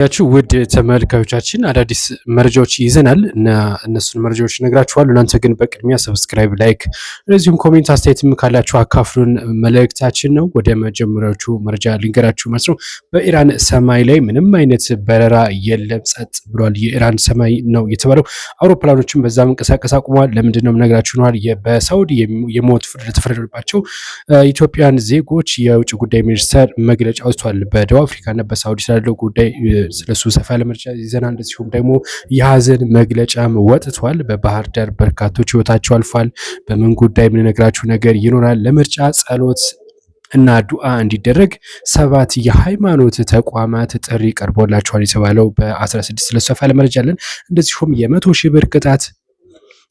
ያችሁ ውድ ተመልካዮቻችን አዳዲስ መረጃዎች ይዘናል እና እነሱን መረጃዎች ነግራችኋለሁ። እናንተ ግን በቅድሚያ ሰብስክራይብ፣ ላይክ እንደዚሁም ኮሜንት አስተያየትም ካላችሁ አካፍሉን መልእክታችን ነው። ወደ መጀመሪያዎቹ መረጃ ልንገራችሁ ማለት ነው። በኢራን ሰማይ ላይ ምንም አይነት በረራ የለም፣ ጸጥ ብሏል። የኢራን ሰማይ ነው የተባለው። አውሮፕላኖችም በዛ መንቀሳቀስ አቁመዋል። ለምንድን ነው የምነግራችሁ ነው። በሳውዲ የሞት ፍርድ ለተፈረደባቸው ኢትዮጵያን ዜጎች የውጭ ጉዳይ ሚኒስቴር መግለጫ ወጥቷል። በደቡብ አፍሪካና በሳውዲ ስላለው ጉዳይ ስለሱ ሰፋ ያለ መረጃ ይዘናል። እንደዚሁም ደግሞ የሀዘን መግለጫም ወጥቷል። በባህር ዳር በርካቶች ህይወታቸው አልፏል። በምን ጉዳይ የምንነግራችሁ ነገር ይኖራል። ለምርጫ ጸሎት እና ዱዓ እንዲደረግ 7 የሃይማኖት ተቋማት ጥሪ ቀርቦላቸዋል የተባለው በ16 ስለሱ ሰፋ ያለ መረጃ አለን። እንደዚሁም የ100,000 ብር ቅጣት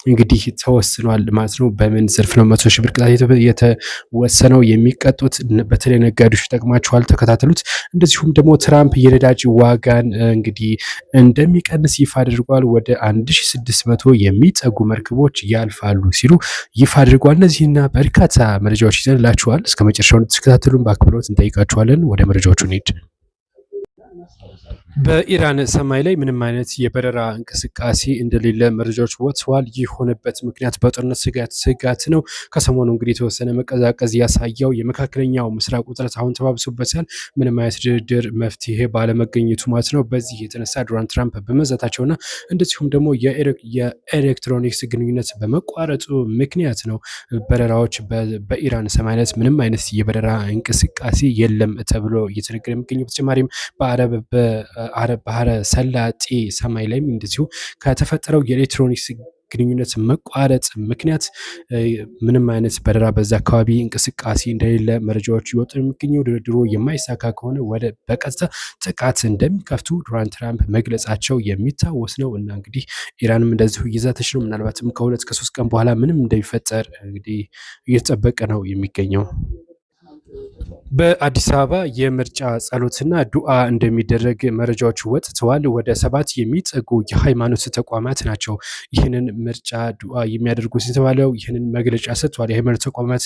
እንግዲህ ተወስኗል ማለት ነው። በምን ዘርፍ ነው 100,000 ብር ቅጣት የተወሰነው? የሚቀጡት በተለይ ነጋዴዎች ይጠቅማቸዋል፣ ተከታተሉት። እንደዚሁም ደግሞ ትራምፕ የነዳጅ ዋጋን እንግዲህ እንደሚቀንስ ይፋ አድርጓል። ወደ 1600 የሚጠጉ መርከቦች ያልፋሉ ሲሉ ይፋ አድርጓል። እነዚህና በርካታ መረጃዎች ይዘንላችኋል። እስከ መጨረሻው እንድትከታተሉን በአክብሮት እንጠይቃችኋለን። ወደ መረጃዎቹ እንሂድ። በኢራን ሰማይ ላይ ምንም አይነት የበረራ እንቅስቃሴ እንደሌለ መረጃዎች ወጥተዋል። ይህ ሆነበት ምክንያት በጦርነት ስጋት ነው። ከሰሞኑ እንግዲህ የተወሰነ መቀዛቀዝ ያሳየው የመካከለኛው ምስራቅ ውጥረት አሁን ተባብሶበታል። ምንም አይነት ድርድር መፍትሄ ባለመገኘቱ ማለት ነው። በዚህ የተነሳ ዶናልድ ትራምፕ በመዛታቸውና እንደዚሁም ደግሞ የኤሌክትሮኒክስ ግንኙነት በመቋረጡ ምክንያት ነው በረራዎች በኢራን ሰማይ ላይ ምንም አይነት የበረራ እንቅስቃሴ የለም ተብሎ እየተነገረ የሚገኘው። በተጨማሪም በአረብ ባህረ ሰላጤ ሰማይ ላይም እንደዚሁ ከተፈጠረው የኤሌክትሮኒክስ ግንኙነት መቋረጥ ምክንያት ምንም አይነት በረራ በዛ አካባቢ እንቅስቃሴ እንደሌለ መረጃዎች ይወጡ የሚገኘው። ድርድሩ የማይሳካ ከሆነ ወደ በቀጥታ ጥቃት እንደሚከፍቱ ዶናልድ ትራምፕ መግለጻቸው የሚታወስ ነው እና እንግዲህ ኢራንም እንደዚሁ እየዛተች ነው። ምናልባትም ከ2 ከ3 ቀን በኋላ ምንም እንደሚፈጠር እንግዲህ እየተጠበቀ ነው የሚገኘው። በአዲስ አበባ የምርጫ ጸሎትና ዱዓ እንደሚደረግ መረጃዎች ወጥተዋል። ወደ 7 የሚጠጉ የሃይማኖት ተቋማት ናቸው ይህንን ምርጫ ዱዓ የሚያደርጉት የተባለው። ይህንን መግለጫ ሰጥቷል። የሃይማኖት ተቋማት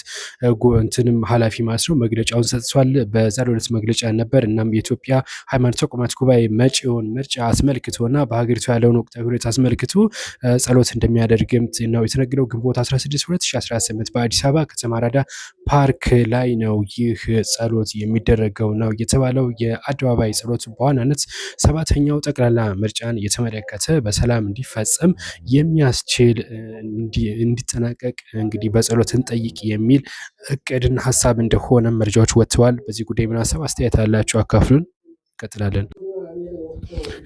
እንትንም ኃላፊ ማለት ነው መግለጫውን ሰጥቷል። በዛሬው ዕለት መግለጫ ነበር። እናም የኢትዮጵያ ሃይማኖት ተቋማት ጉባኤ መጪውን ምርጫ አስመልክቶና በሀገሪቱ ያለውን ወቅታዊ ሁኔታ አስመልክቶ ጸሎት እንደሚያደርግም ነው የተነገረው። ግንቦት 16 2018 በአዲስ አበባ ከተማ አራዳ ፓርክ ላይ ነው ይህ ጸሎት የሚደረገው ነው የተባለው። የአደባባይ ጸሎት በዋናነት 7ኛው ጠቅላላ ምርጫን የተመለከተ በሰላም እንዲፈጸም የሚያስችል እንዲጠናቀቅ እንግዲህ በጸሎት እንጠይቅ የሚል እቅድና ሀሳብ እንደሆነ መረጃዎች ወጥተዋል። በዚህ ጉዳይ ምን ሀሳብ አስተያየት አላችሁ? አካፍሉን። እንቀጥላለን።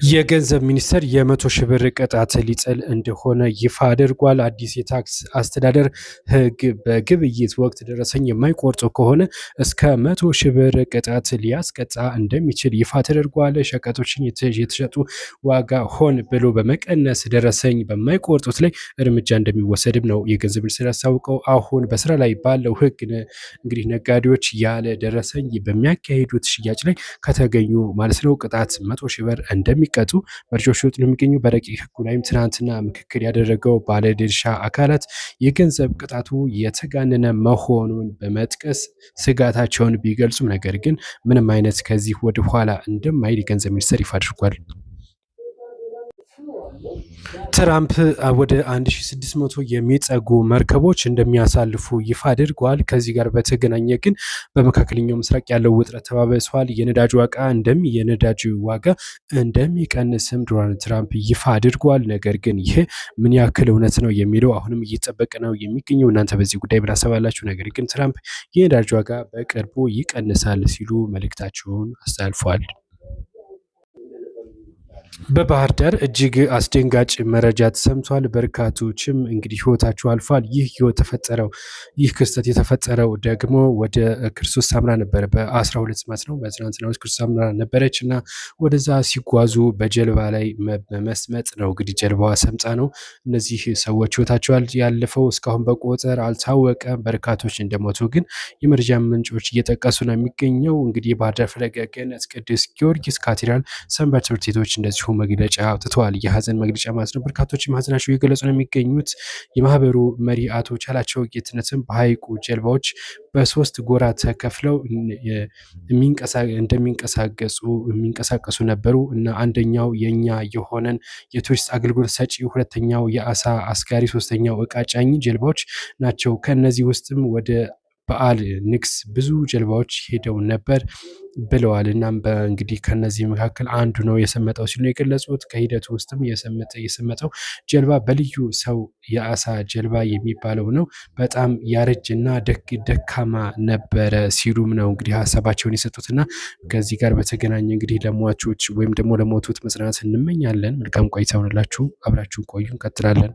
የገንዘብ ሚኒስቴር የ100,000 ብር ቅጣት ሊጥል እንደሆነ ይፋ አድርጓል። አዲስ የታክስ አስተዳደር ሕግ በግብይት ወቅት ደረሰኝ የማይቆርጡ ከሆነ እስከ 100,000 ብር ቅጣት ሊያስቀጣ እንደሚችል ይፋ ተደርጓል። ሸቀጦችን የተሸጡ ዋጋ ሆን ብሎ በመቀነስ ደረሰኝ በማይቆርጡት ላይ እርምጃ እንደሚወሰድም ነው የገንዘብ ሚኒስቴር ያስታውቀው። አሁን በስራ ላይ ባለው ሕግ እንግዲህ ነጋዴዎች ያለ ደረሰኝ በሚያካሂዱት ሽያጭ ላይ ከተገኙ ማለት ነው ቅጣት 100,000 ብር እንደሚቀጡ መረጃዎች ሲወጡ የሚገኙ። በረቂቅ ህጉ ላይም ትናንትና ምክክር ያደረገው ባለድርሻ አካላት የገንዘብ ቅጣቱ የተጋነነ መሆኑን በመጥቀስ ስጋታቸውን ቢገልጹም ነገር ግን ምንም አይነት ከዚህ ወደ ኋላ እንደማይል የገንዘብ ሚኒስቴር ይፋ አድርጓል። ትራምፕ ወደ 1600 የሚጠጉ መርከቦች እንደሚያሳልፉ ይፋ አድርገዋል። ከዚህ ጋር በተገናኘ ግን በመካከለኛው ምስራቅ ያለው ውጥረት ተባብሷል። የነዳጅ ዋጋ እንደሚቀንስም ዶናልድ ትራምፕ ይፋ አድርገዋል። ነገር ግን ይህ ምን ያክል እውነት ነው የሚለው አሁንም እየተጠበቀ ነው የሚገኘው። እናንተ በዚህ ጉዳይ ምን አሰባላችሁ? ነገር ግን ትራምፕ የነዳጅ ዋጋ በቅርቡ ይቀንሳል ሲሉ መልእክታቸውን አስተላልፈዋል። በባህር ዳር እጅግ አስደንጋጭ መረጃ ተሰምቷል። በርካቶችም እንግዲህ ህይወታቸው አልፏል። ይህ ክስተት የተፈጠረው ደግሞ ወደ ክርስቶስ ሳምራ ነበረ። በ12 ማለት ነው በትናንትናው ክርስቶስ ሳምራ ነበረች እና ወደዛ ሲጓዙ በጀልባ ላይ በመስመጥ ነው እንግዲህ ጀልባዋ ሰምጣ ነው እነዚህ ሰዎች ህይወታቸው ያለፈው። እስካሁን በቁጥር አልታወቀም። በርካቶች እንደሞቱ ግን የመረጃ ምንጮች እየጠቀሱ ነው የሚገኘው። እንግዲህ የባህር ዳር ፈለገ ገነት ቅዱስ ጊዮርጊስ ካቴድራል ሰንበት ትምህርት ቤቶች እንደዚሁም መግለጫ አውጥተዋል። የሀዘን መግለጫ ማለት ነው። በርካቶችም ሀዘናቸው እየገለጹ ነው የሚገኙት። የማህበሩ መሪ አቶ ቻላቸው ጌትነትም በሀይቁ ጀልባዎች በሶስት ጎራ ተከፍለው የሚንቀሳቀሱ ነበሩ እና አንደኛው የኛ የሆነን የቱሪስት አገልግሎት ሰጪ፣ ሁለተኛው የአሳ አስጋሪ፣ ሶስተኛው እቃ ጫኝ ጀልባዎች ናቸው። ከነዚህ ውስጥም ወደ በዓል ንግስ ብዙ ጀልባዎች ሄደው ነበር ብለዋል። እናም እንግዲህ ከነዚህ መካከል አንዱ ነው የሰመጠው ሲሉ ነው የገለጹት። ከሂደቱ ውስጥም የሰመጠው ጀልባ በልዩ ሰው የአሳ ጀልባ የሚባለው ነው። በጣም ያረጀና ደካማ ነበረ ሲሉም ነው እንግዲህ ሀሳባቸውን የሰጡትና ከዚህ ጋር በተገናኘ እንግዲህ ለሟቾች ወይም ደግሞ ለሞቱት መጽናናት እንመኛለን። መልካም ቆይታ ይሁንላችሁ። አብራችሁ ቆዩ። እንቀጥላለን።